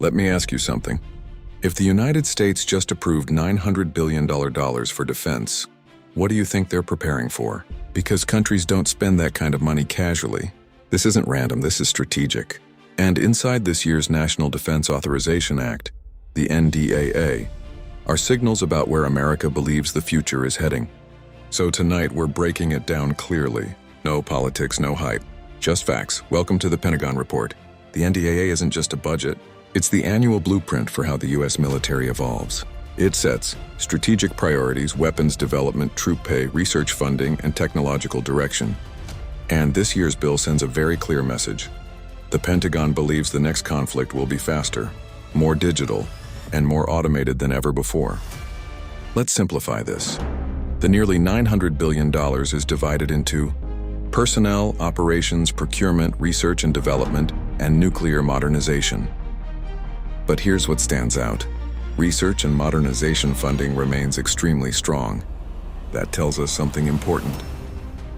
Let me ask you something. If the United States just approved $900 billion for defense, what do you think they're preparing for? Because countries don't spend that kind of money casually. This isn't random, this is strategic. And inside this year's National Defense Authorization Act, the NDAA, are signals about where America believes the future is heading. So tonight we're breaking it down clearly. No politics, no hype, just facts. Welcome to the Pentagon Report. The NDAA isn't just a budget, it's the annual blueprint for how the U.S. military evolves. It sets strategic priorities, weapons development, troop pay, research funding, and technological direction. And this year's bill sends a very clear message. The Pentagon believes the next conflict will be faster, more digital, and more automated than ever before. Let's simplify this. The nearly $900 billion is divided into personnel, operations, procurement, research and development, and nuclear modernization. But here's what stands out. Research and modernization funding remains extremely strong. That tells us something important.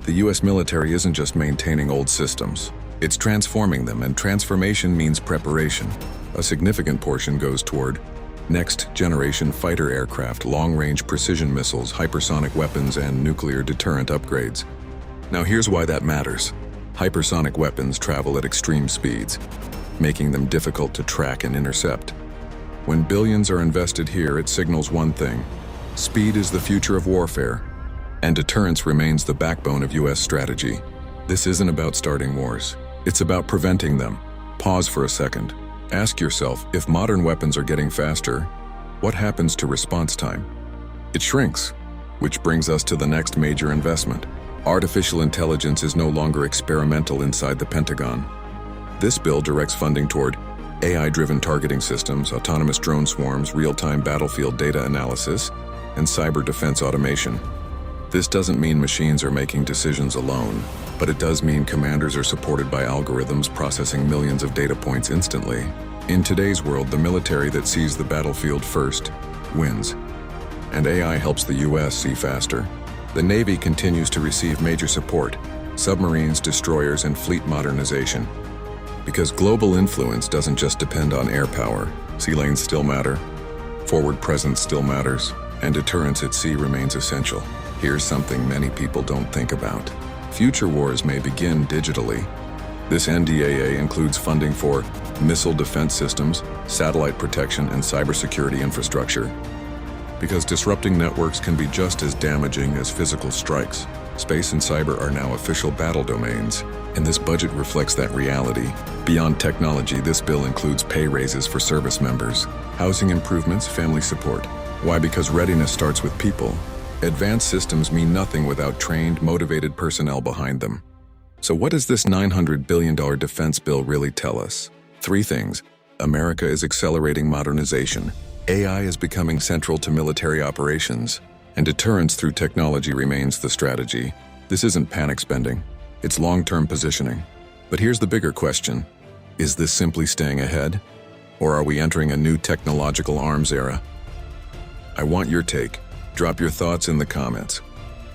The U.S. military isn't just maintaining old systems. It's transforming them, and transformation means preparation. A significant portion goes toward next-generation fighter aircraft, long-range precision missiles, hypersonic weapons, and nuclear deterrent upgrades. Now here's why that matters. Hypersonic weapons travel at extreme speeds, making them difficult to track and intercept. When billions are invested here, it signals one thing: speed is the future of warfare, and deterrence remains the backbone of U.S. strategy. This isn't about starting wars. It's about preventing them. Pause for a second. Ask yourself, if modern weapons are getting faster, what happens to response time? It shrinks, which brings us to the next major investment. Artificial intelligence is no longer experimental inside the Pentagon. This bill directs funding toward AI-driven targeting systems, autonomous drone swarms, real-time battlefield data analysis, and cyber defense automation. This doesn't mean machines are making decisions alone, but it does mean commanders are supported by algorithms processing millions of data points instantly. In today's world, the military that sees the battlefield first wins, and AI helps the U.S. see faster. The Navy continues to receive major support: submarines, destroyers, and fleet modernization. Because global influence doesn't just depend on air power. Sea lanes still matter, forward presence still matters, and deterrence at sea remains essential. Here's something many people don't think about. Future wars may begin digitally. This NDAA includes funding for missile defense systems, satellite protection, and cybersecurity infrastructure. Because disrupting networks can be just as damaging as physical strikes. Space and cyber are now official battle domains, and this budget reflects that reality. Beyond technology, this bill includes pay raises for service members, housing improvements, family support. Why? Because readiness starts with people. Advanced systems mean nothing without trained, motivated personnel behind them. So what does this $900 billion defense bill really tell us? 3 things. America is accelerating modernization. AI is becoming central to military operations, and deterrence through technology remains the strategy. This isn't panic spending, it's long-term positioning. But here's the bigger question. Is this simply staying ahead? Or are we entering a new technological arms era? I want your take. Drop your thoughts in the comments.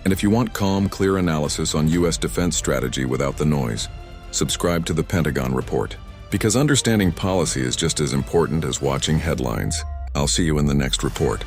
And if you want calm, clear analysis on U.S. defense strategy without the noise, subscribe to the Pentagon Report. Because understanding policy is just as important as watching headlines. I'll see you in the next report.